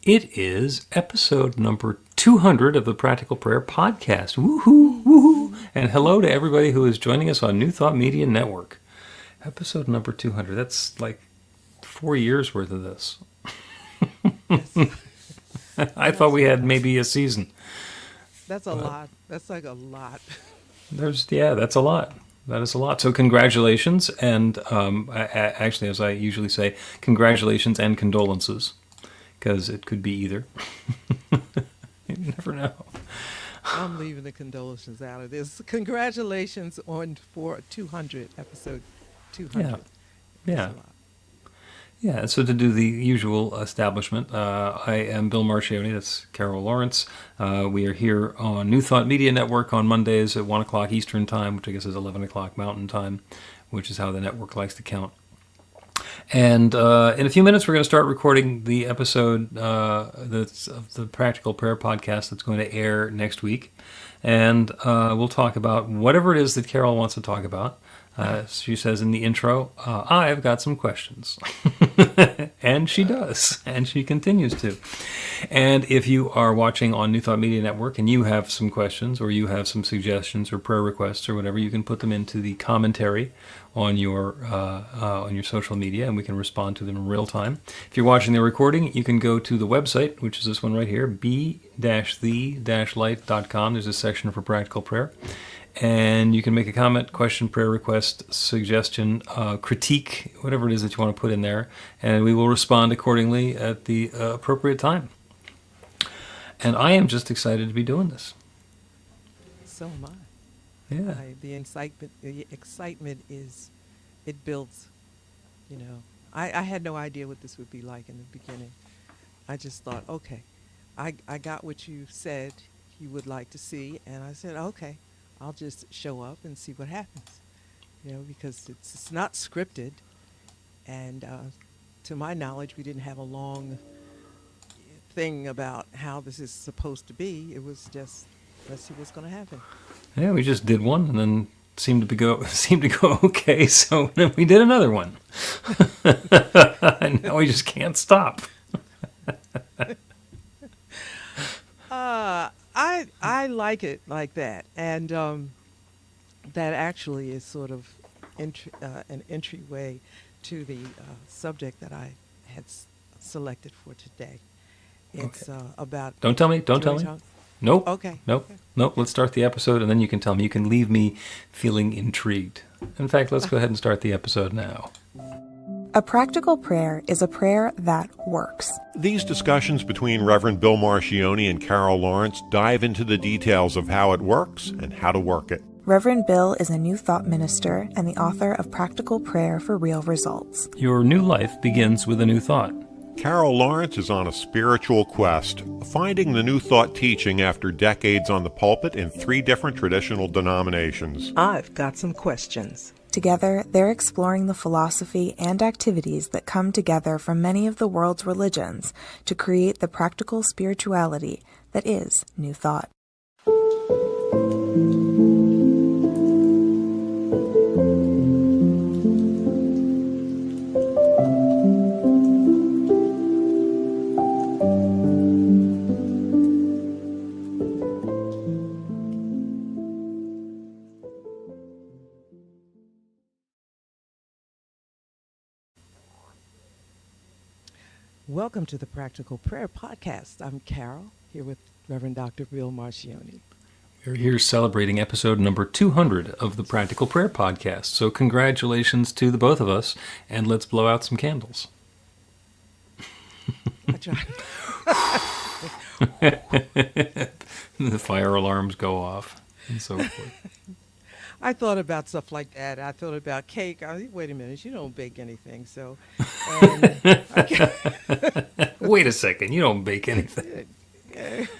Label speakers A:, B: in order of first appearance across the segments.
A: It is episode number 200 of the Practical Prayer Podcast. Woohoo, woohoo. And hello to everybody who is joining us on New Thought Media Network. Episode number 200. That's like 4 years worth of this. I thought we had maybe a season.
B: That's a lot. That's like a lot.
A: That's a lot. That is a lot. So congratulations. And actually, as I usually say, congratulations and condolences. Because it could be either. You never know.
B: I'm leaving the condolences out of this. Congratulations for 200, episode 200.
A: Yeah. Yeah, so to do the usual establishment, I am Bill Marchiony, that's Carol Lawrence. We are here on New Thought Media Network on Mondays at 1 o'clock Eastern Time, which I guess is 11 o'clock Mountain Time, which is how the network likes to count. And in a few minutes, we're going to start recording the episode that's of the Practical Prayer Podcast that's going to air next week. And we'll talk about whatever it is that Carol wants to talk about. She says in the intro, I've got some questions. And she does. And she continues to. And if you are watching on New Thought Media Network and you have some questions or you have some suggestions or prayer requests or whatever, you can put them into the commentary on your social media, and we can respond to them in real time. If you're watching the recording, you can go to the website, which is this one right here, b-the-light.com. There's a section for practical prayer. And you can make a comment, question, prayer request, suggestion, critique, whatever it is that you want to put in there, and we will respond accordingly at the appropriate time. And I am just excited to be doing this.
B: So am I.
A: Yeah.
B: The excitement is, it builds, you know. I had no idea what this would be like in the beginning. I just thought, okay, I got what you said you would like to see, and I said, okay, I'll just show up and see what happens, you know, because it's not scripted, and to my knowledge, we didn't have a long thing about how this is supposed to be. It was just, let's see what's going to happen.
A: Yeah, we just did one, and then seemed to go okay. So then we did another one, and now we just can't stop.
B: I like it like that, and that actually is sort of an entryway to the subject that I had selected for today. It's
A: Okay.
B: about.
A: Don't tell me. Nope.
B: Okay.
A: Nope.
B: Okay.
A: Nope. Let's start the episode, and then you can tell me. You can leave me feeling intrigued. In fact, let's go ahead and start the episode now.
C: A practical prayer is a prayer that works.
D: These discussions between Reverend Bill Marchiony and Carol Lawrence dive into the details of how it works and how to work it.
C: Reverend Bill is a New Thought minister and the author of Practical Prayer for Real Results.
A: Your new life begins with a new thought.
D: Carol Lawrence is on a spiritual quest, finding the New Thought teaching after decades on the pulpit in 3 different traditional denominations.
E: I've got some questions.
C: Together, they're exploring the philosophy and activities that come together from many of the world's religions to create the practical spirituality that is New Thought.
B: Welcome to the Practical Prayer Podcast. I'm Carol, here with Reverend Dr. Bill Marchiony.
A: We're here celebrating episode number 200 of the Practical Prayer Podcast. So congratulations to the both of us, and let's blow out some candles.
B: I tried.
A: The fire alarms go off and so forth.
B: I thought about stuff like that. I thought about cake. Wait a minute, you don't bake anything, so.
A: Wait a second, you don't bake anything.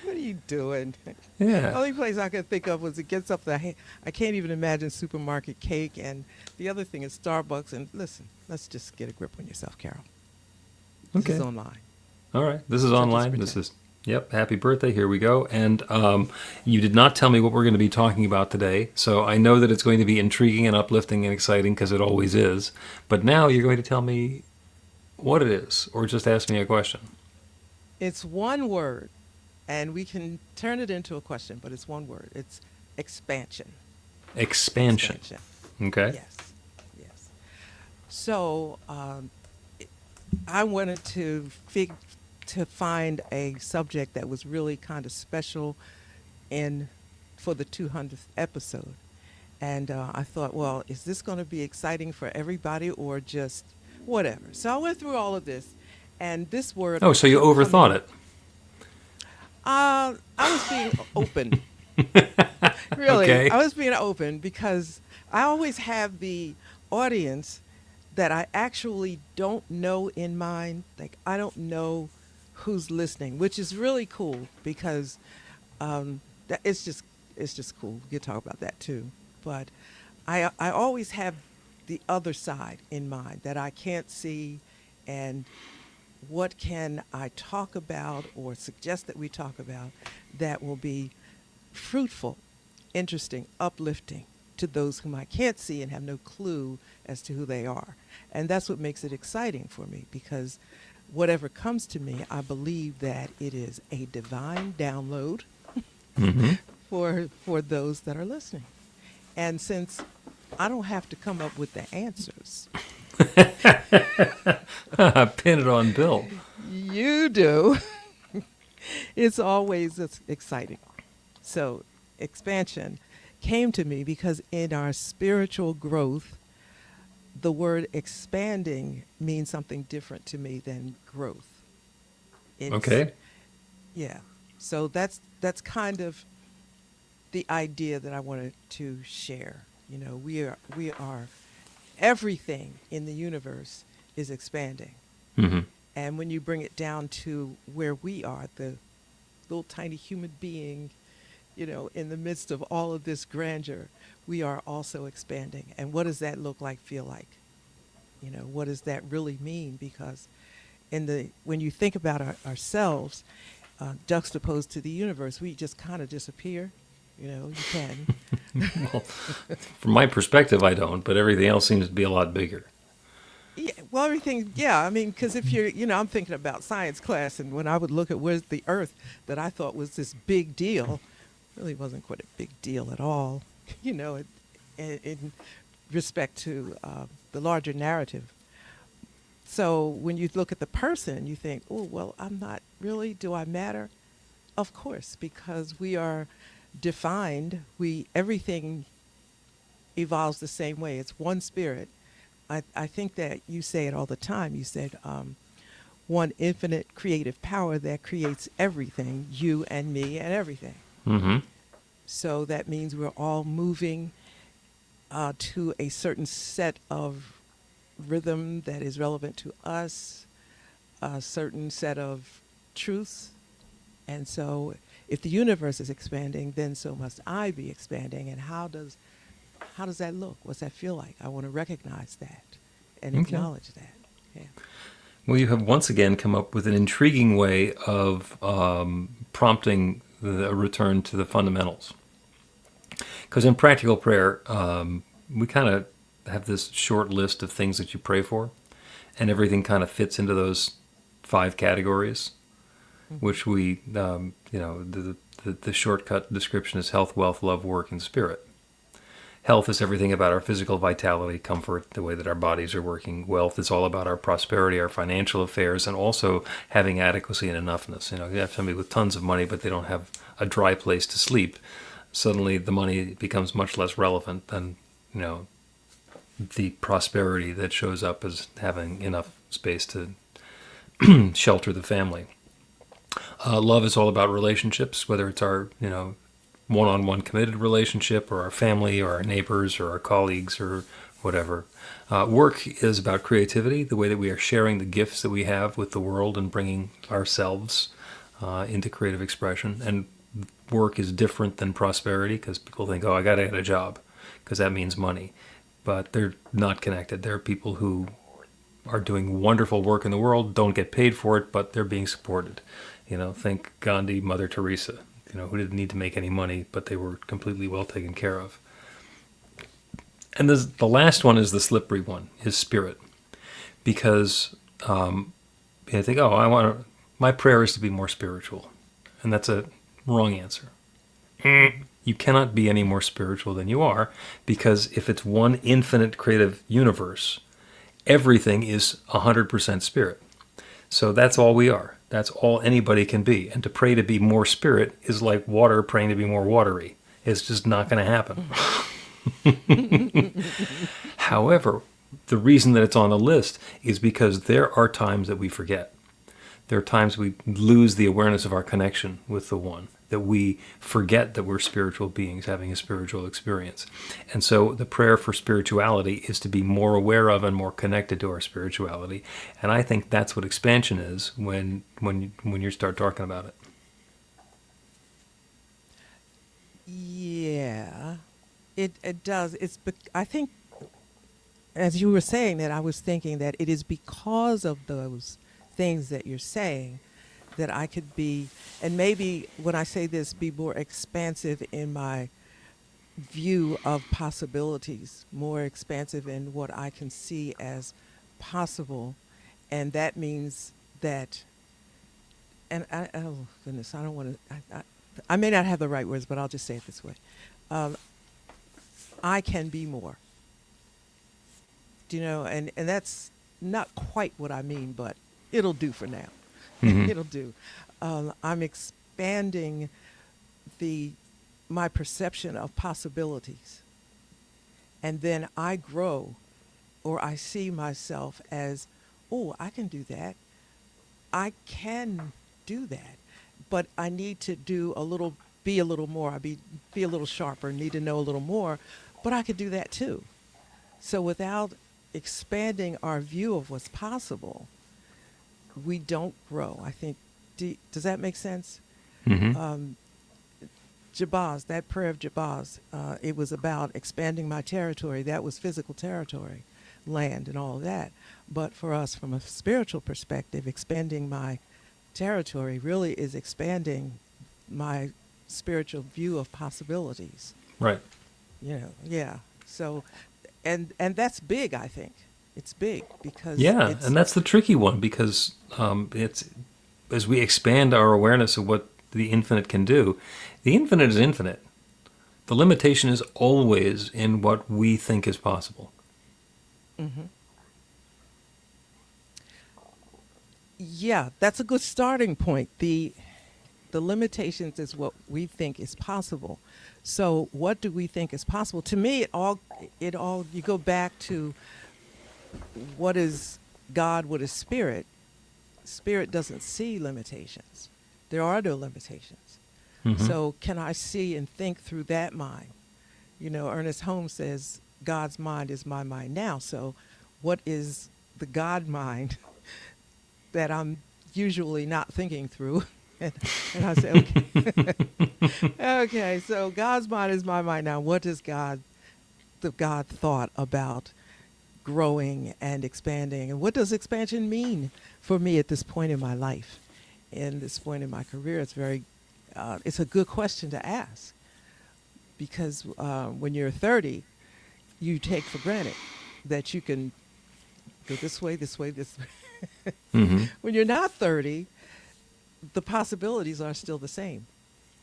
B: What are you doing?
A: Yeah.
B: The only place I could think of was it gets up I can't even imagine supermarket cake, and the other thing is Starbucks. And listen, let's just get a grip on yourself, Carol. This
A: Okay.
B: is online.
A: All right, this is
B: So
A: online.
B: just
A: This is, yep, happy birthday. Here we go. And you did not tell me what we're going to be talking about today, so I know that it's going to be intriguing and uplifting and exciting because it always is. But now you're going to tell me what it is, or just ask me a question.
B: It's one word, and we can turn it into a question, but it's one word. It's expansion.
A: Expansion.
B: Expansion.
A: Okay.
B: Yes. Yes. So I wanted to find a subject that was really kind of special in for the 200th episode. And I thought, well, is this going to be exciting for everybody or just whatever? So I went through all of this, and this word
A: Oh, so you
B: kept coming
A: overthought
B: up.
A: it.
B: I was being open. Really,
A: Okay.
B: I was being open because I always have the audience that I actually don't know in mind. Like, I don't know who's listening, which is really cool because that it's just cool. We could talk about that too. But I always have the other side in mind that I can't see, and what can I talk about or suggest that we talk about that will be fruitful, interesting, uplifting to those whom I can't see and have no clue as to who they are. And that's what makes it exciting for me because whatever comes to me, I believe that it is a divine download
A: Mm-hmm.
B: for those that are listening. And since I don't have to come up with the answers,
A: Pin it on Bill.
B: you do. It's always exciting. So, expansion came to me because in our spiritual growth, the word expanding means something different to me than growth. It's
A: Okay.
B: yeah. So that's kind of the idea that I wanted to share. You know, we are everything in the universe is expanding.
A: Mm-hmm.
B: And when you bring it down to where we are, the little tiny human being, you know, in the midst of all of this grandeur, we are also expanding. And what does that look like, feel like? You know, what does that really mean? Because when you think about ourselves juxtaposed to the universe, we just kind of disappear. You know, you can.
A: Well, from my perspective, I don't, but everything else seems to be a lot bigger.
B: Yeah, well, everything, yeah. I mean, because if you're, you know, I'm thinking about science class, and when I would look at where's the Earth that I thought was this big deal, really wasn't quite a big deal at all, you know, in respect to the larger narrative. So when you look at the person, you think, oh, well, I'm not really, do I matter? Of course, because we are defined, everything evolves the same way. It's one spirit. I think that you say it all the time. You said one infinite creative power that creates everything, you and me and everything.
A: Mm-hmm.
B: So that means we're all moving to a certain set of rhythm that is relevant to us, a certain set of truths. And so if the universe is expanding, then so must I be expanding. And how does that look? What's that feel like? I want to recognize that and
A: Okay.
B: acknowledge that. Yeah.
A: Well, you have once again come up with an intriguing way of prompting a return to the fundamentals. Because in practical prayer, we kind of have this short list of things that you pray for, and everything kind of fits into those 5 categories, which we, the shortcut description is health, wealth, love, work, and spirit. Health is everything about our physical vitality, comfort, the way that our bodies are working. Wealth is all about our prosperity, our financial affairs, and also having adequacy and enoughness. You know, you have somebody with tons of money, but they don't have a dry place to sleep. Suddenly, the money becomes much less relevant than, you know, the prosperity that shows up as having enough space to shelter the family. Love is all about relationships, whether it's our, you know, one-on-one committed relationship or our family or our neighbors or our colleagues or whatever. Work is about creativity, the way that we are sharing the gifts that we have with the world and bringing ourselves into creative expression. And work is different than prosperity because people think, oh, I got to get a job because that means money. But they're not connected. There are people who are doing wonderful work in the world, don't get paid for it, but they're being supported. You know, think Gandhi, Mother Teresa, you know, who didn't need to make any money, but they were completely well taken care of. And the last one is the slippery one, is spirit. Because you think, oh, I want to, My prayer is to be more spiritual. And that's a wrong answer. You cannot be any more spiritual than you are, because if it's one infinite creative universe, everything is 100% spirit. So that's all we are. That's all anybody can be. And to pray to be more spirit is like water praying to be more watery. It's just not going to happen. However, the reason that it's on the list is because there are times that we forget. There are times we lose the awareness of our connection with the One, that we forget that we're spiritual beings having a spiritual experience. And so the prayer for spirituality is to be more aware of and more connected to our spirituality. And I think that's what expansion is when you start talking about it.
B: Yeah, it does. I think, as you were saying that, I was thinking that it is because of those things that you're saying that I could be, and maybe when I say this, be more expansive in my view of possibilities, more expansive in what I can see as possible. And that means that, and oh goodness, I don't want to, I may not have the right words, but I'll just say it this way. I can be more. Do you know, and that's not quite what I mean, but it'll do for now.
A: Mm-hmm.
B: It'll do. I'm expanding my perception of possibilities. And then I grow, or I see myself as, oh, I can do that. I can do that. But I need to be a little more. Be a little sharper, need to know a little more. But I could do that too. So without expanding our view of what's possible, we don't grow. I think, does that make sense?
A: Mm-hmm.
B: Jabaz, that prayer of Jabaz, it was about expanding my territory. That was physical territory, land and all of that. But for us, from a spiritual perspective, expanding my territory really is expanding my spiritual view of possibilities.
A: Right.
B: Yeah. So, and that's big, I think. It's big because
A: Yeah, and that's the tricky one, because it's as we expand our awareness of what the infinite can do, the infinite is infinite. The limitation is always in what we think is possible.
B: Mm-hmm. Yeah, that's a good starting point. The limitations is what we think is possible. So what do we think is possible? To me, it all you go back to what is God, what is spirit. Spirit doesn't see limitations. There are no limitations.
A: Mm-hmm.
B: So can I see and think through that mind? Ernest Holmes says, God's mind is my mind now. So what is the God mind that I'm usually not thinking through? And I say, okay. Okay, so God's mind is my mind now. What does God thought about growing and expanding? And what does expansion mean for me at this point in my life? In this point in my career, it's a good question to ask, because when you're 30, you take for granted that you can go this way, this way, this way.
A: Mm-hmm.
B: When you're not 30, the possibilities are still the same.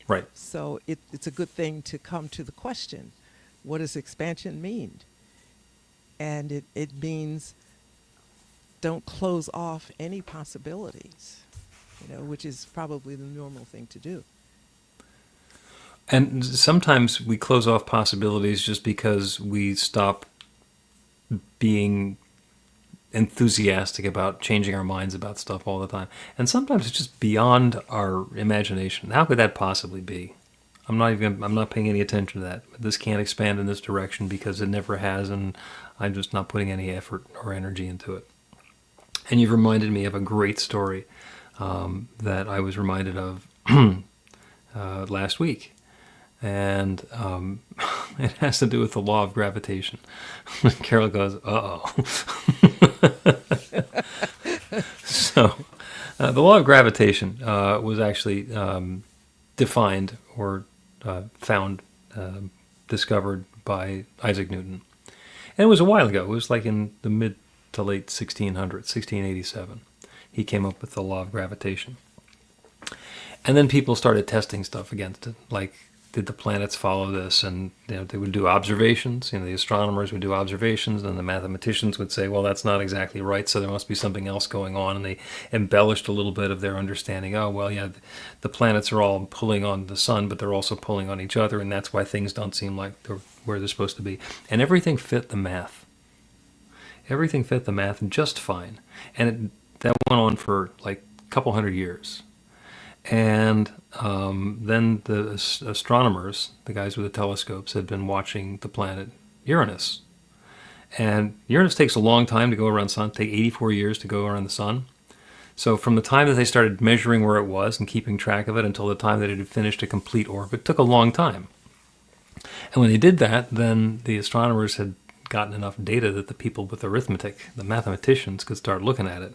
A: Right.
B: So it's a good thing to come to the question, what does expansion mean? And it means don't close off any possibilities, which is probably the normal thing to do.
A: And sometimes we close off possibilities just because we stop being enthusiastic about changing our minds about stuff all the time. And sometimes it's just beyond our imagination. How could that possibly be? I'm not paying any attention to that. This can't expand in this direction because it never has, and I'm just not putting any effort or energy into it. And you've reminded me of a great story that I was reminded of last week. And it has to do with the law of gravitation. Carol goes, uh-oh. So the law of gravitation was actually defined or discovered by Isaac Newton. And it was a while ago. It was like in the mid to late 1600s, 1687. He came up with the law of gravitation. And then people started testing stuff against it, like, did the planets follow this? And they would do observations. The astronomers would do observations, and the mathematicians would say, well, that's not exactly right, so there must be something else going on. And they embellished a little bit of their understanding. Oh, well, yeah, the planets are all pulling on the sun, but they're also pulling on each other, and that's why things don't seem like they're where they're supposed to be. And everything fit the math. Everything fit the math just fine. And that went on for like a couple hundred years. And then the astronomers, the guys with the telescopes, had been watching the planet Uranus. And Uranus takes a long time to go around the sun. It takes 84 years to go around the sun. So from the time that they started measuring where it was and keeping track of it until the time that it had finished a complete orbit, took a long time. And when they did that, then the astronomers had gotten enough data that the people with arithmetic, the mathematicians, could start looking at it.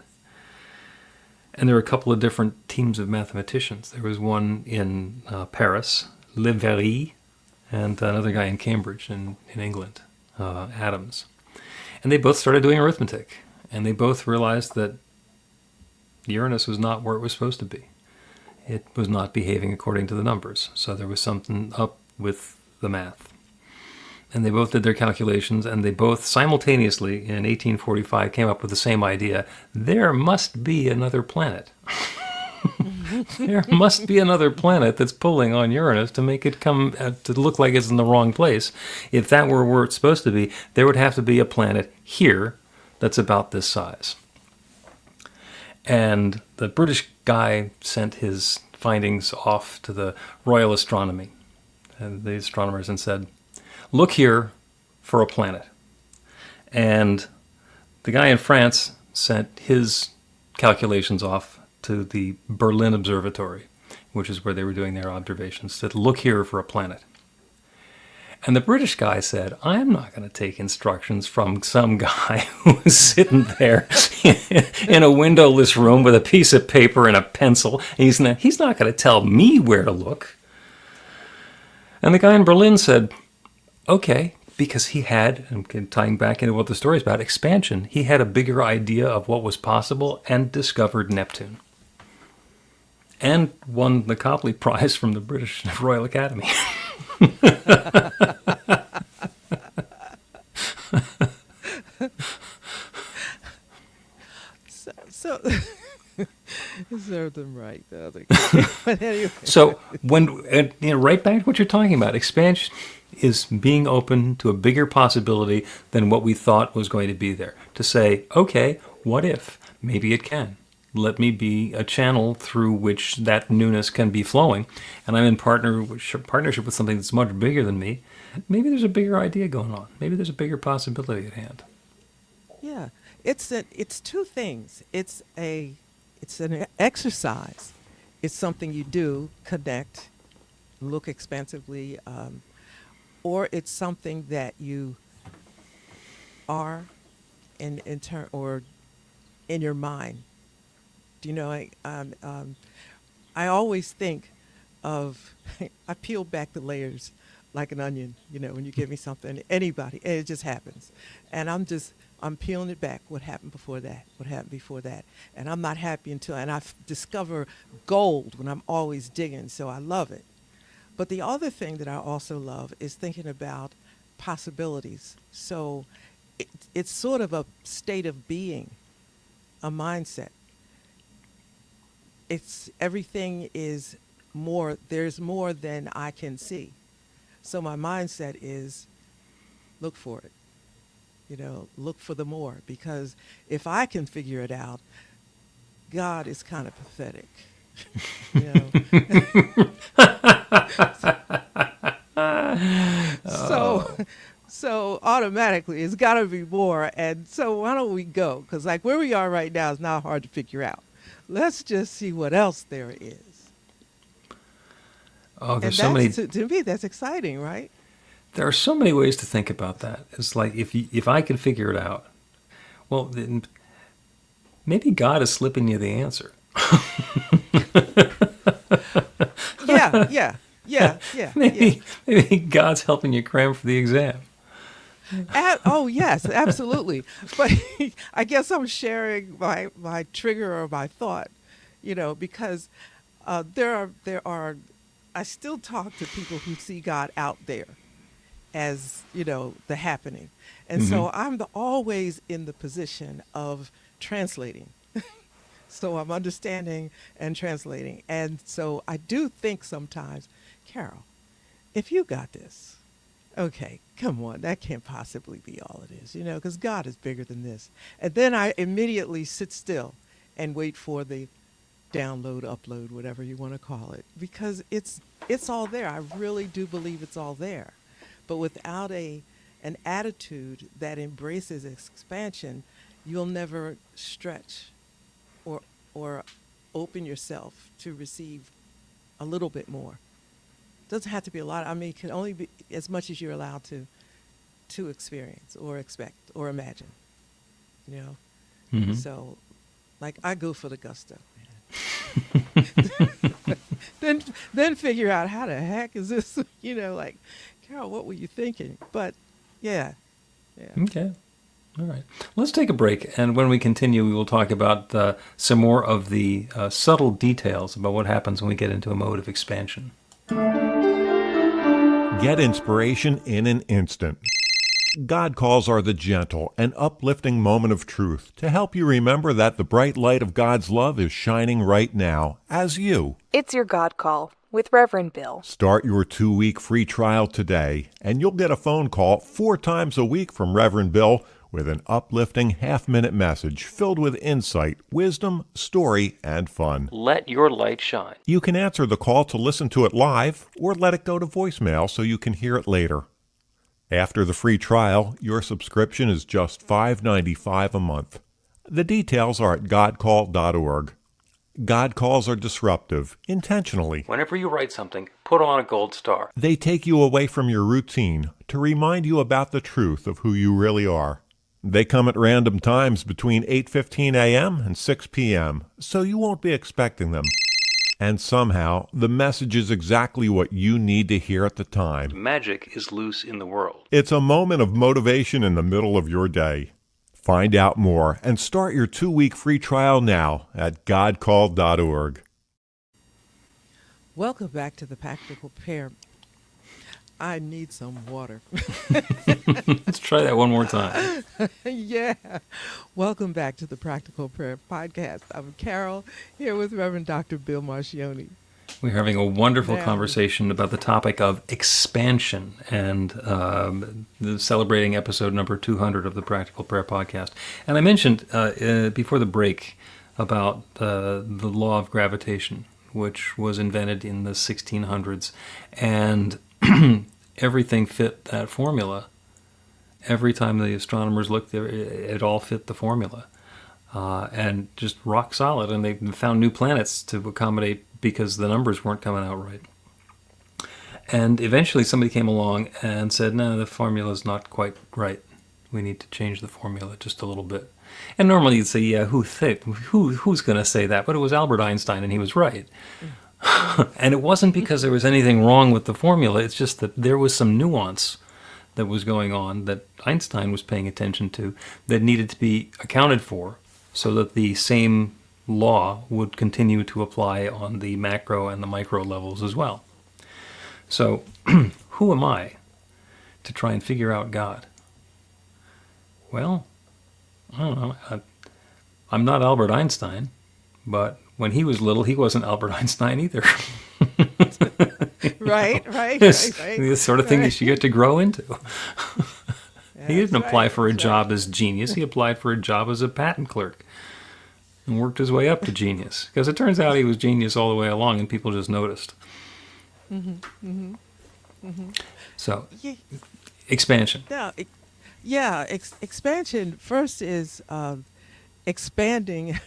A: And there were a couple of different teams of mathematicians. There was one in Paris, Leverrier, and another guy in Cambridge in England, Adams. And they both started doing arithmetic. And they both realized that Uranus was not where it was supposed to be. It was not behaving according to the numbers. So there was something up with the math. And they both did their calculations, and they both simultaneously, in 1845, came up with the same idea. There must be another planet. There must be another planet that's pulling on Uranus to make it come to look like it's in the wrong place. If that were where it's supposed to be, there would have to be a planet here that's about this size. And the British guy sent his findings off to the Royal Astronomy, and the astronomers, and said, look here for a planet. And the guy in France sent his calculations off to the Berlin Observatory, which is where they were doing their observations, said, look here for a planet. And the British guy said, I'm not going to take instructions from some guy who's sitting there in a windowless room with a piece of paper and a pencil. He's not going to tell me where to look. And the guy in Berlin said, okay, because he had, and tying back into what the story's about, expansion, he had a bigger idea of what was possible and discovered Neptune. And won the Copley Prize from the British Royal Academy.
B: So served them right the other guy. But anyway.
A: So right back to what you're talking about, expansion is being open to a bigger possibility than what we thought was going to be there. To say, okay, what if? Maybe it can. Let me be a channel through which that newness can be flowing. And I'm in partnership with something that's much bigger than me. Maybe there's a bigger idea going on. Maybe there's a bigger possibility at hand.
B: Yeah, it's two things. It's an exercise. It's something you do, connect, look expansively, or it's something that you are in turn or in your mind. Do you know? I always think of I peel back the layers like an onion. You know, when you give me something, anybody, and it just happens, and I'm peeling it back. What happened before that? What happened before that? And I'm not happy and I discover gold when I'm always digging. So I love it. But the other thing that I also love is thinking about possibilities. So it's sort of a state of being, a mindset. Everything is more, there's more than I can see. So my mindset is look for it. You know, look for the more, because if I can figure it out, God is kind of pathetic. You know? So automatically it's got to be more. And so why don't we go? Because like where we are right now is not hard to figure out. Let's just see what else there is.
A: Oh, there's
B: and
A: so many.
B: To me, that's exciting, right?
A: There are so many ways to think about that. It's like if I can figure it out, well, then maybe God is slipping you the answer.
B: Yeah.
A: Maybe God's helping you cram for the exam.
B: Oh, yes, absolutely. But I guess I'm sharing my trigger or my thought, you know, because There are. I still talk to people who see God out there as the happening, and
A: Hmm.
B: so always in the position of translating. So I'm understanding and translating, and so I do think sometimes, Carol, if you got this, okay, come on, that can't possibly be all it is, because God is bigger than this. And then I immediately sit still and wait for the download, upload, whatever you want to call it, because it's all there. I really do believe it's all there. But without an attitude that embraces expansion, you'll never stretch or or open yourself to receive a little bit more. Doesn't have to be a lot. I mean, it can only be as much as you're allowed to experience or expect or imagine. You know.
A: Hmm.
B: So, like, I go for the gusto. then then figure out how the heck is this? Like, Carol, what were you thinking? But yeah, yeah.
A: Okay. All right. Let's take a break, and when we continue, we will talk about some more of the subtle details about what happens when we get into a mode of expansion.
D: Get inspiration in an instant. God calls are the gentle and uplifting moment of truth to help you remember that the bright light of God's love is shining right now as you
C: It's your God Call with Reverend Bill.
D: start your 2-week free trial today, and you'll get a phone call 4 times a week from Reverend Bill with an uplifting half-minute message filled with insight, wisdom, story, and fun.
A: Let your light shine.
D: You can answer the call to listen to it live or let it go to voicemail so you can hear it later. After the free trial, your subscription is just $5.95 a month. The details are at godcall.org. God calls are disruptive, intentionally.
A: Whenever you write something, put on a gold star.
D: They take you away from your routine to remind you about the truth of who you really are. They come at random times between 8:15 a.m. and 6 p.m., so you won't be expecting them. And somehow, the message is exactly what you need to hear at the time.
A: Magic is loose in the world.
D: It's a moment of motivation in the middle of your day. Find out more and start your 2-week free trial now at godcall.org.
B: Welcome back to the Practical Pair. I need some water.
A: Let's try that one more time.
B: Yeah. Welcome back to the Practical Prayer Podcast. I'm Carol, here with Reverend Dr. Bill Marchiony.
A: We're having a wonderful
B: Now-
A: conversation about the topic of expansion and celebrating episode number 200 of the Practical Prayer Podcast. And I mentioned before the break about the law of gravitation, which was invented in the 1600s. And everything fit that formula. Every time the astronomers looked, it all fit the formula. And just rock solid. And they found new planets to accommodate because the numbers weren't coming out right. And eventually somebody came along and said, no, the formula's not quite right. We need to change the formula just a little bit. And normally you'd say, yeah, who's going to say that? But it was Albert Einstein, and he was right. And it wasn't because there was anything wrong with the formula. It's just that there was some nuance that was going on that Einstein was paying attention to that needed to be accounted for so that the same law would continue to apply on the macro and the micro levels as well. So, who am I to try and figure out God? Well, I don't know. I'm not Albert Einstein, but when he was little, he wasn't Albert Einstein either.
B: Right.
A: The sort of thing
B: right.
A: that you get to grow into. He didn't
B: That's
A: apply
B: right,
A: for a
B: that's
A: job as genius. He applied for a job as a patent clerk and worked his way up to genius. Because it turns out he was genius all the way along, and people just noticed. So,
B: Yeah.
A: expansion.
B: Expansion first is expanding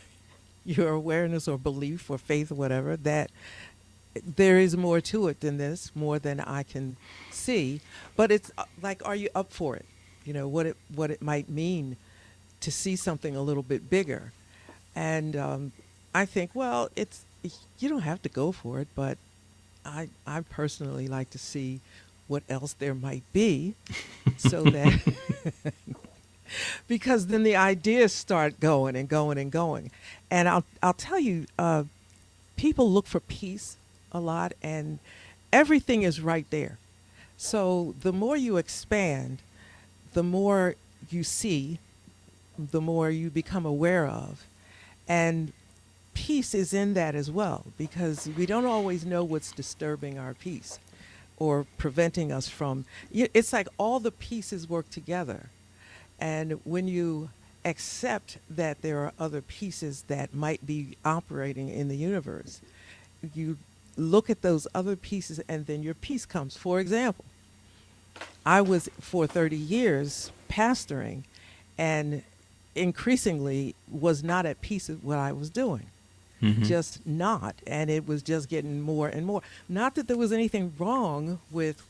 B: your awareness or belief or faith or whatever that there is more to it than this, more than I can see. But it's like, are you up for it? What it might mean to see something a little bit bigger. And I think, well, you don't have to go for it, but I personally like to see what else there might be, so that because then the ideas start going and going and going. And I'll tell you, people look for peace a lot, and everything is right there. So the more you expand, the more you see, the more you become aware of. And peace is in that as well, because we don't always know what's disturbing our peace or preventing us from. It's like all the pieces work together. And when you accept that there are other pieces that might be operating in the universe, you look at those other pieces and then your peace comes. For example, I was for 30 years pastoring and increasingly was not at peace with what I was doing. Just not. And it was just getting more and more. Not that there was anything wrong with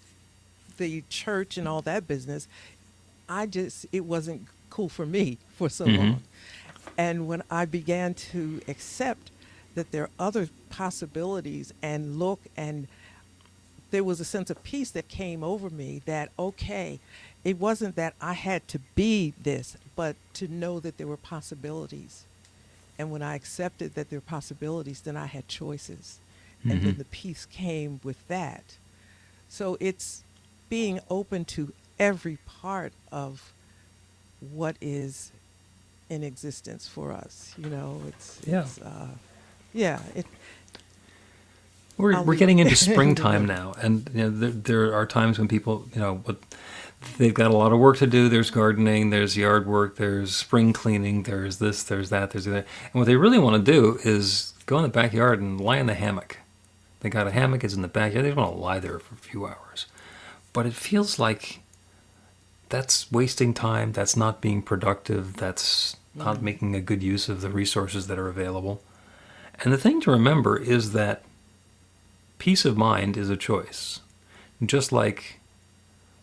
B: the church and all that business. It wasn't cool for me for so long. And when I began to accept that there are other possibilities and look, and there was a sense of peace that came over me that, okay, it wasn't that I had to be this, but to know that there were possibilities. And when I accepted that there were possibilities, then I had choices. And then the peace came with that. So it's being open to every part of what is in existence for us.
A: We're getting into springtime now, and there are times when people, they've got a lot of work to do. There's gardening, there's yard work, there's spring cleaning, there's this, there's that, there's that. And what they really want to do is go in the backyard and lie in the hammock. They got a hammock, it's in the backyard. They just want to lie there for a few hours. But it feels like that's wasting time. That's not being productive. That's not making a good use of the resources that are available. And the thing to remember is that peace of mind is a choice. Just like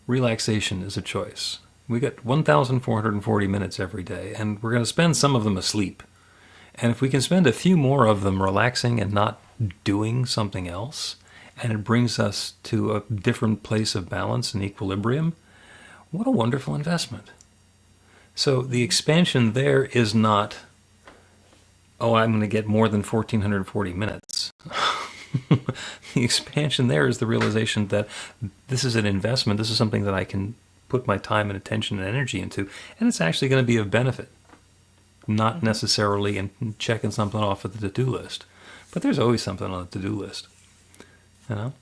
A: relaxation is a choice. We get 1,440 minutes every day, and we're going to spend some of them asleep. And if we can spend a few more of them relaxing and not doing something else, and it brings us to a different place of balance and equilibrium, what a wonderful investment. So the expansion there is not, I'm going to get more than 1,440 minutes. The expansion there is the realization that this is an investment. This is something that I can put my time and attention and energy into, and it's actually going to be of benefit. Not necessarily in checking something off of the to-do list, but there's always something on the to-do list.
B: And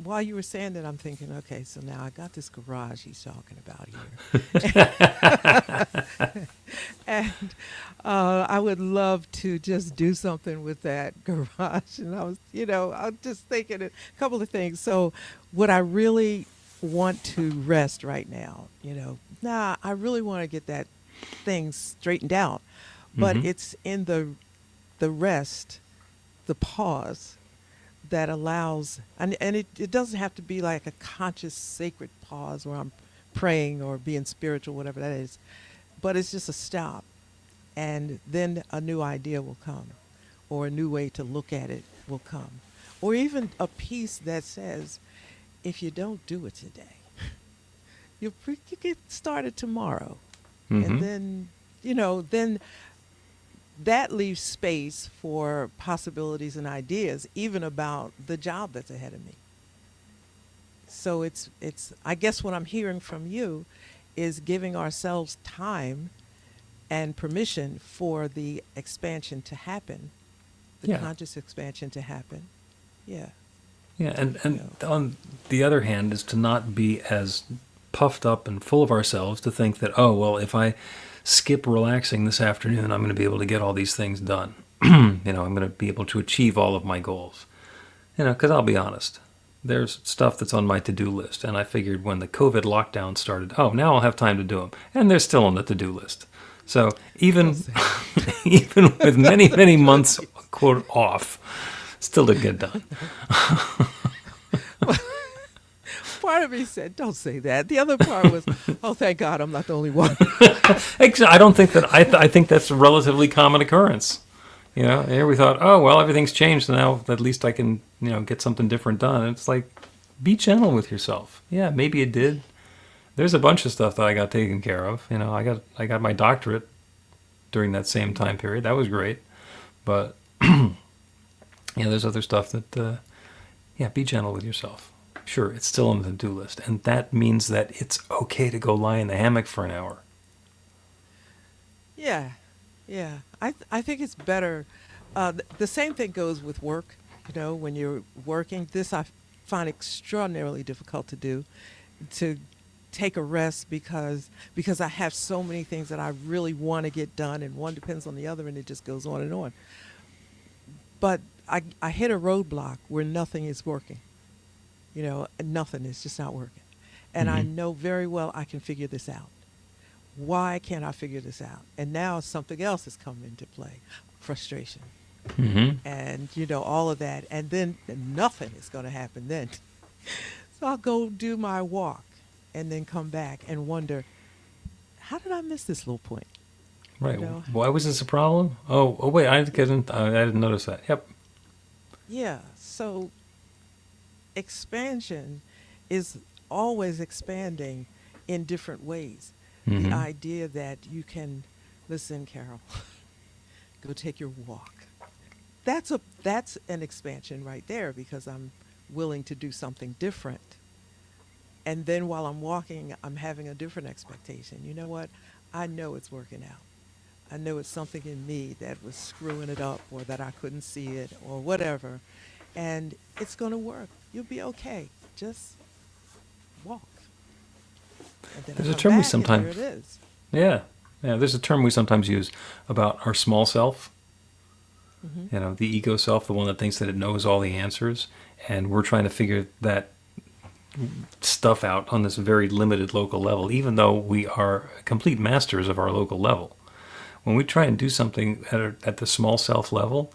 B: while you were saying that, I'm thinking, okay, so now I got this garage he's talking about here. And I would love to just do something with that garage. And I was just thinking a couple of things. So would I really want to rest right now? I really want to get that thing straightened out. But it's in the rest, the pause, that allows, and it doesn't have to be like a conscious sacred pause where I'm praying or being spiritual, whatever that is, but it's just a stop, and then a new idea will come, or a new way to look at it will come, or even a piece that says, if you don't do it today, you get started tomorrow, and then then that leaves space for possibilities and ideas, even about the job that's ahead of me. So it's I guess what I'm hearing from you is giving ourselves time and permission for the expansion to happen, the conscious expansion to happen. Yeah.
A: Yeah, and on the other hand is to not be as puffed up and full of ourselves to think that, if I skip relaxing this afternoon, I'm going to be able to get all these things done. I'm going to be able to achieve all of my goals. Because I'll be honest, there's stuff that's on my to-do list, and I figured when the COVID lockdown started, now I'll have time to do them. And they're still on the to-do list. So even with many, many months, quote, off, still didn't get done.
B: Part of me said, don't say that. The other part was, thank God I'm not the only one.
A: I don't think that, I think that's a relatively common occurrence. Here we thought, everything's changed now, at least I can, get something different done. And it's like, be gentle with yourself. Yeah, maybe it did. There's a bunch of stuff that I got taken care of. I got my doctorate during that same time period. That was great. But there's other stuff that, be gentle with yourself. Sure, it's still on the to-do list, and that means that it's okay to go lie in the hammock for an hour.
B: Yeah, yeah. I think it's better. The same thing goes with work. When you're working, this I find extraordinarily difficult to do, to take a rest because I have so many things that I really want to get done, and one depends on the other, and it just goes on and on. But I hit a roadblock where nothing is working. Nothing is just not working. And I know very well I can figure this out. Why can't I figure this out? And now something else has come into play, frustration. And, all of that. And then nothing is going to happen then. So I'll go do my walk and then come back and wonder, how did I miss this little point?
A: Right. Why was this a problem? Oh, wait, I didn't notice that. Yep.
B: Yeah. So expansion is always expanding in different ways. The idea that you can, listen, Carol, go take your walk. That's an expansion right there, because I'm willing to do something different. And then while I'm walking, I'm having a different expectation. You know what? I know it's working out. I know it's something in me that was screwing it up, or that I couldn't see it, or whatever. And it's going to work. You'll be okay. Just walk. And then
A: There's
B: I
A: a
B: come
A: term we
B: back, and
A: sometimes...
B: there it is.
A: Yeah. There's a term we sometimes use about our small self. The ego self, the one that thinks that it knows all the answers. And we're trying to figure that stuff out on this very limited local level, even though we are complete masters of our local level. When we try and do something at the small self level,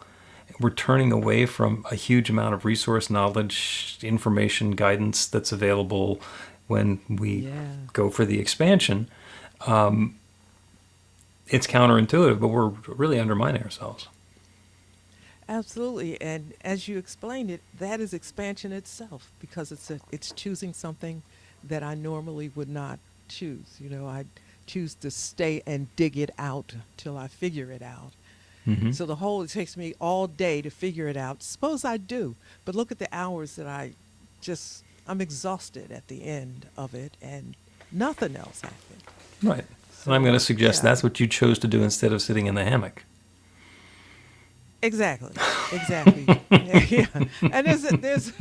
A: we're turning away from a huge amount of resource, knowledge, information, guidance that's available when we go for the expansion. It's counterintuitive, but we're really undermining ourselves.
B: Absolutely. And as you explained it, that is expansion itself, because it's choosing something that I normally would not choose. I choose to stay and dig it out till I figure it out. So it takes me all day to figure it out. Suppose I do, but look at the hours that I'm exhausted at the end of it, and nothing else happened.
A: Right.
B: So,
A: And I'm going to suggest that's what you chose to do instead of sitting in the hammock.
B: Exactly. Yeah. And there's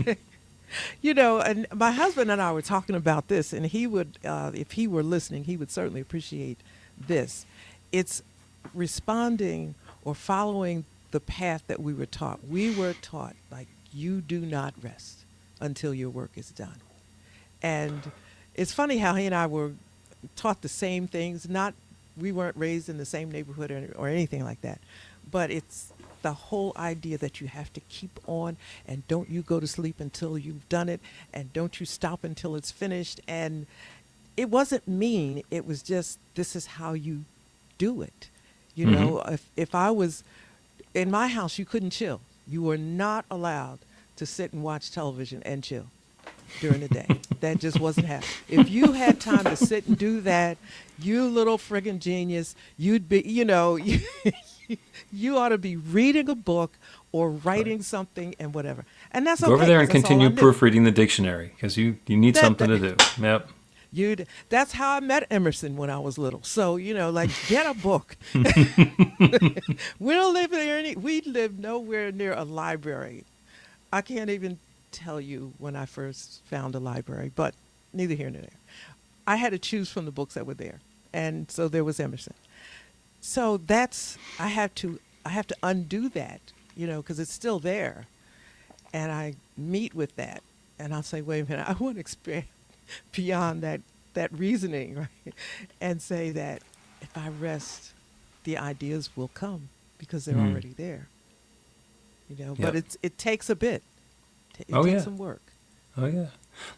B: and my husband and I were talking about this, and he would, if he were listening, he would certainly appreciate this. It's responding or following the path that we were taught. We were taught, like, you do not rest until your work is done. And it's funny how he and I were taught the same things. We weren't raised in the same neighborhood or anything like that, but it's the whole idea that you have to keep on, and don't you go to sleep until you've done it, and don't you stop until it's finished. And it wasn't mean. It was just, this is how you do it. If I was in my house, you couldn't chill. You were not allowed to sit and watch television and chill during the day. That just wasn't happening. If you had time to sit and do that, you little friggin' genius, you'd be, you ought to be reading a book or writing something and whatever. And that's okay.
A: Go over there and
B: 'cause that's all
A: continue
B: I knew.
A: proofreading the dictionary, because you need something to do. Yep.
B: That's how I met Emerson when I was little. So, get a book. We don't live near we live nowhere near a library. I can't even tell you when I first found a library, but neither here nor there. I had to choose from the books that were there. And so there was Emerson. So I have to undo that, because it's still there. And I meet with that, and I'll say, wait a minute, I want to expand beyond that reasoning, right? And say that if I rest, the ideas will come, because they're already there. But it takes a bit. It takes some work.
A: Oh, yeah.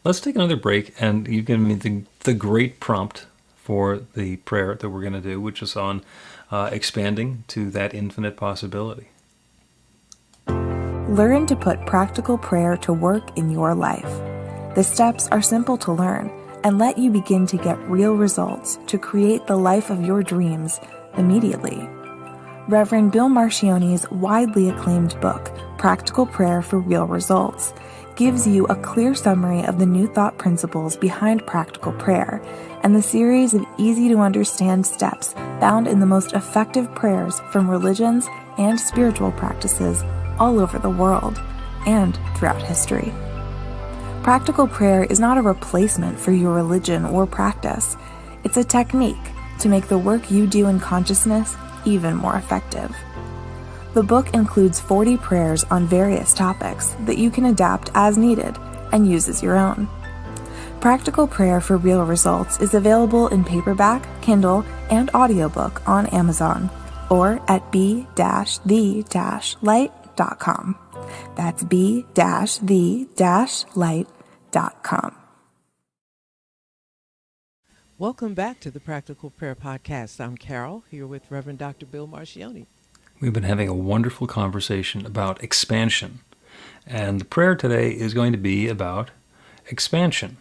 A: Let's take another break, and you give me the great prompt for the prayer that we're going to do, which is on expanding to that infinite possibility.
C: Learn to put practical prayer to work in your life. The steps are simple to learn and let you begin to get real results to create the life of your dreams immediately. Reverend Bill Marchiony's widely acclaimed book, Practical Prayer for Real Results, gives you a clear summary of the New Thought principles behind practical prayer and the series of easy-to-understand steps found in the most effective prayers from religions and spiritual practices all over the world and throughout history. Practical prayer is not a replacement for your religion or practice. It's a technique to make the work you do in consciousness even more effective. The book includes 40 prayers on various topics that you can adapt as needed and use as your own. Practical Prayer for Real Results is available in paperback, Kindle, and audiobook on Amazon or at b-the-light.com. That's b-the-light.com.
B: Welcome back to the Practical Prayer Podcast. I'm Carol, here with Reverend Dr. Bill Marchiony.
A: We've been having a wonderful conversation about expansion, and the prayer today is going to be about expansion.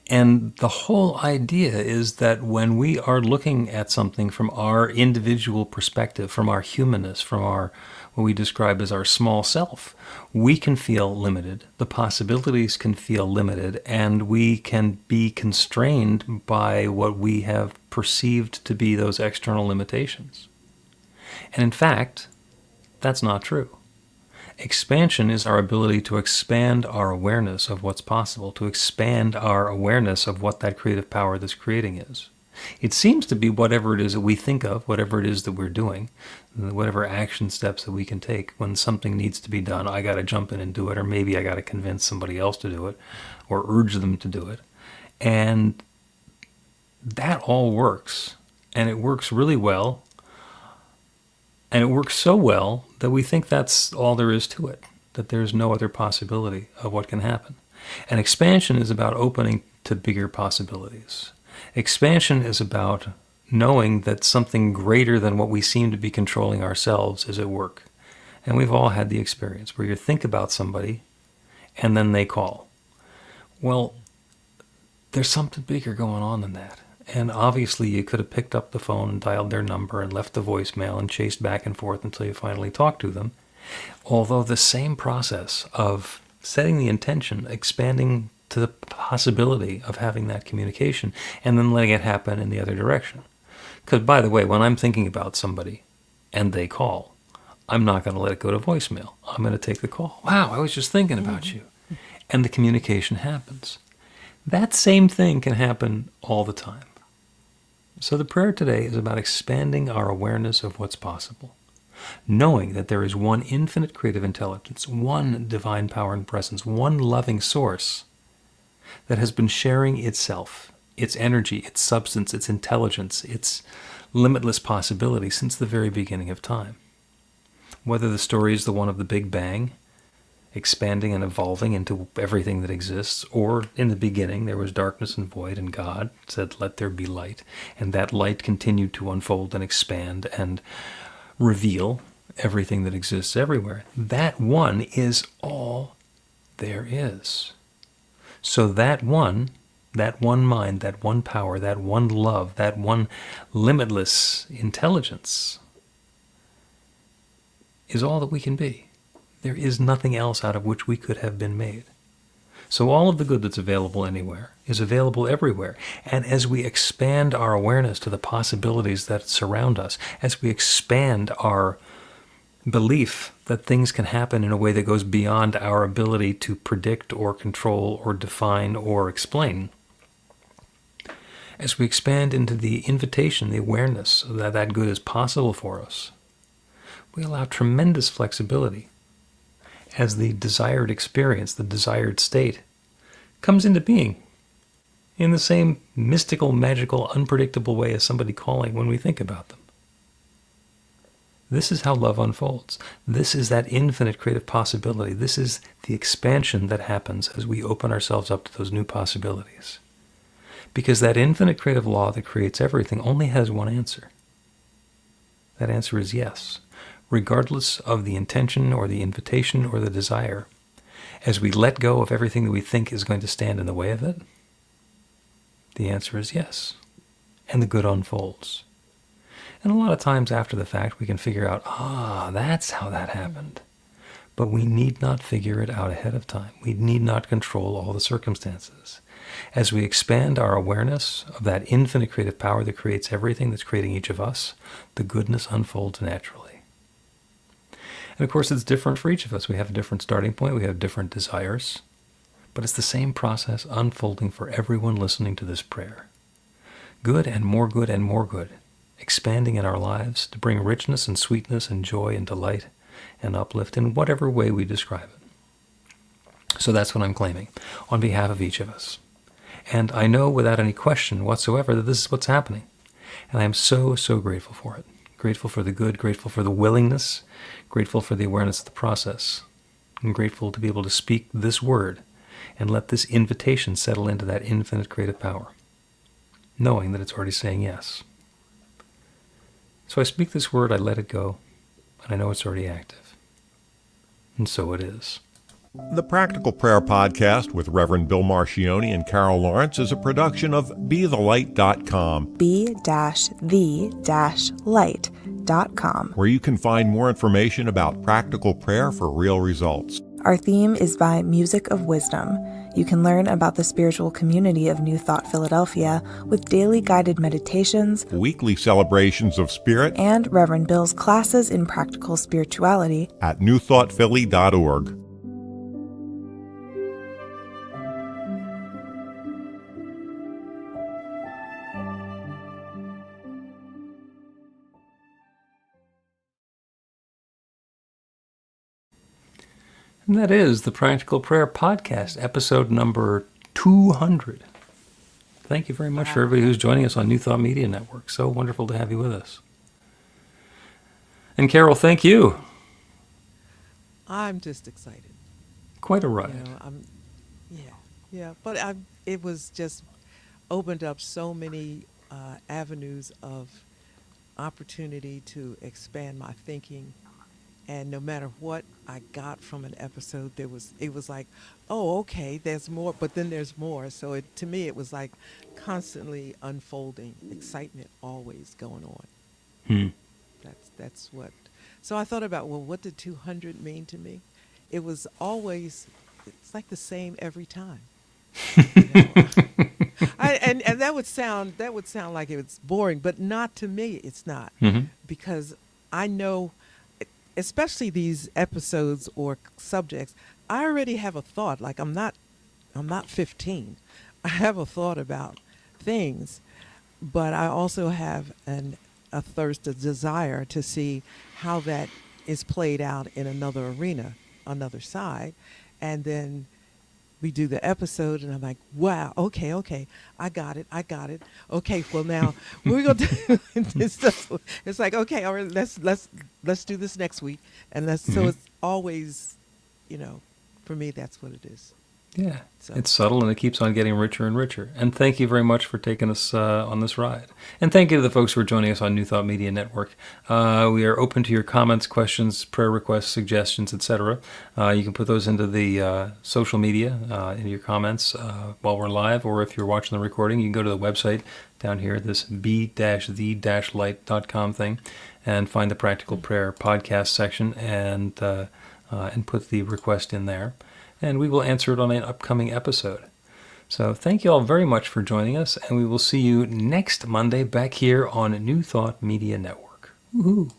A: And the whole idea is that when we are looking at something from our individual perspective, from our humanness, from our what we describe as our small self, we can feel limited, the possibilities can feel limited, and we can be constrained by what we have perceived to be those external limitations. And in fact, that's not true. Expansion is our ability to expand our awareness of what's possible, to expand our awareness of what that creative power that's creating is. It seems to be whatever it is that we think of, whatever it is that we're doing, whatever action steps that we can take. When something needs to be done, I got to jump in and do it, or maybe I got to convince somebody else to do it, or urge them to do it. And that all works, and it works really well. And it works so well that we think that's all there is to it, that there's no other possibility of what can happen. And expansion is about opening to bigger possibilities. Expansion is about knowing that something greater than what we seem to be controlling ourselves is at work. And we've all had the experience where you think about somebody and then they call. Well, there's something bigger going on than that. And obviously you could have picked up the phone and dialed their number and left the voicemail and chased back and forth until you finally talked to them. Although the same process of setting the intention, expanding to the possibility of having that communication, and then letting it happen in the other direction. Because, by the way, when I'm thinking about somebody and they call, I'm not going to let it go to voicemail. I'm going to take the call. Wow, I was just thinking about you. And the communication happens. That same thing can happen all the time. So the prayer today is about expanding our awareness of what's possible, knowing that there is one infinite creative intelligence, one divine power and presence, one loving source that has been sharing itself, its energy, its substance, its intelligence, its limitless possibility since the very beginning of time. Whether the story is the one of the Big Bang, expanding and evolving into everything that exists, or in the beginning there was darkness and void and God said, "Let there be light," and that light continued to unfold and expand and reveal everything that exists everywhere. That one is all there is. So that one mind, that one power, that one love, that one limitless intelligence is all that we can be. There is nothing else out of which we could have been made. So all of the good that's available anywhere is available everywhere. And as we expand our awareness to the possibilities that surround us, as we expand our belief that things can happen in a way that goes beyond our ability to predict or control or define or explain, as we expand into the invitation, the awareness that that good is possible for us, we allow tremendous flexibility as the desired experience, the desired state, comes into being in the same mystical, magical, unpredictable way as somebody calling when we think about them. This is how love unfolds. This is that infinite creative possibility. This is the expansion that happens as we open ourselves up to those new possibilities. Because that infinite creative law that creates everything only has one answer. That answer is yes. Regardless of the intention or the invitation or the desire, as we let go of everything that we think is going to stand in the way of it, the answer is yes, and the good unfolds. And a lot of times after the fact, we can figure out, that's how that happened. But we need not figure it out ahead of time. We need not control all the circumstances. As we expand our awareness of that infinite creative power that creates everything that's creating each of us, the goodness unfolds naturally. And of course, it's different for each of us. We have a different starting point. We have different desires. But it's the same process unfolding for everyone listening to this prayer. Good and more good and more good, expanding in our lives to bring richness and sweetness and joy and delight and uplift in whatever way we describe it. So that's what I'm claiming on behalf of each of us. And I know without any question whatsoever that this is what's happening. And I am so, so grateful for it. Grateful for the good, grateful for the willingness, grateful for the awareness of the process. I'm grateful to be able to speak this word and let this invitation settle into that infinite creative power, knowing that it's already saying yes. So I speak this word, I let it go, and I know it's already active. And so it is.
D: The Practical Prayer Podcast with Reverend Bill Marchiony and Carol Lawrence is a production of BeTheLight.com,
C: be-the-light.com,
D: where you can find more information about practical prayer for real results.
C: Our theme is by Music of Wisdom. You can learn about the spiritual community of New Thought Philadelphia with daily guided meditations,
D: Weekly celebrations of spirit,
C: and Reverend Bill's classes in practical spirituality
D: at newthoughtphilly.org.
A: And that is the Practical Prayer Podcast, episode number 200. Thank you very much for everybody who's joining us on New Thought Media Network. So wonderful to have you with us. And Carol, thank you.
B: I'm just excited.
A: Quite a ride.
B: But it was just opened up so many avenues of opportunity to expand my thinking. And no matter what I got from an episode, it was like, oh, okay, there's more, but then there's more. So to me, it was like constantly unfolding, excitement always going on. That's what. So I thought about, well, what did 200 mean to me? It was always, it's like the same every time. You know? And that would sound like it was boring, but not to me. It's not, because I know. Especially these episodes or subjects, I already have a thought. Like I'm not 15. I have a thought about things, but I also have a thirst, a desire to see how that is played out in another arena, another side, and then we do the episode, and I'm like, wow, okay, I got it. Okay, well now we're gonna do this. It's like, okay, all right, let's do this next week, and so it's always, for me that's what it is.
A: Yeah,
B: So.
A: It's subtle and it keeps on getting richer and richer. And thank you very much for taking us on this ride. And thank you to the folks who are joining us on New Thought Media Network. We are open to your comments, questions, prayer requests, suggestions, etc. You can put those into the social media, in your comments while we're live, or if you're watching the recording, you can go to the website down here, this be-the-light.com thing, and find the Practical Prayer Podcast section and put the request in there. And we will answer it on an upcoming episode. So thank you all very much for joining us, and we will see you next Monday back here on New Thought Media Network. Woohoo!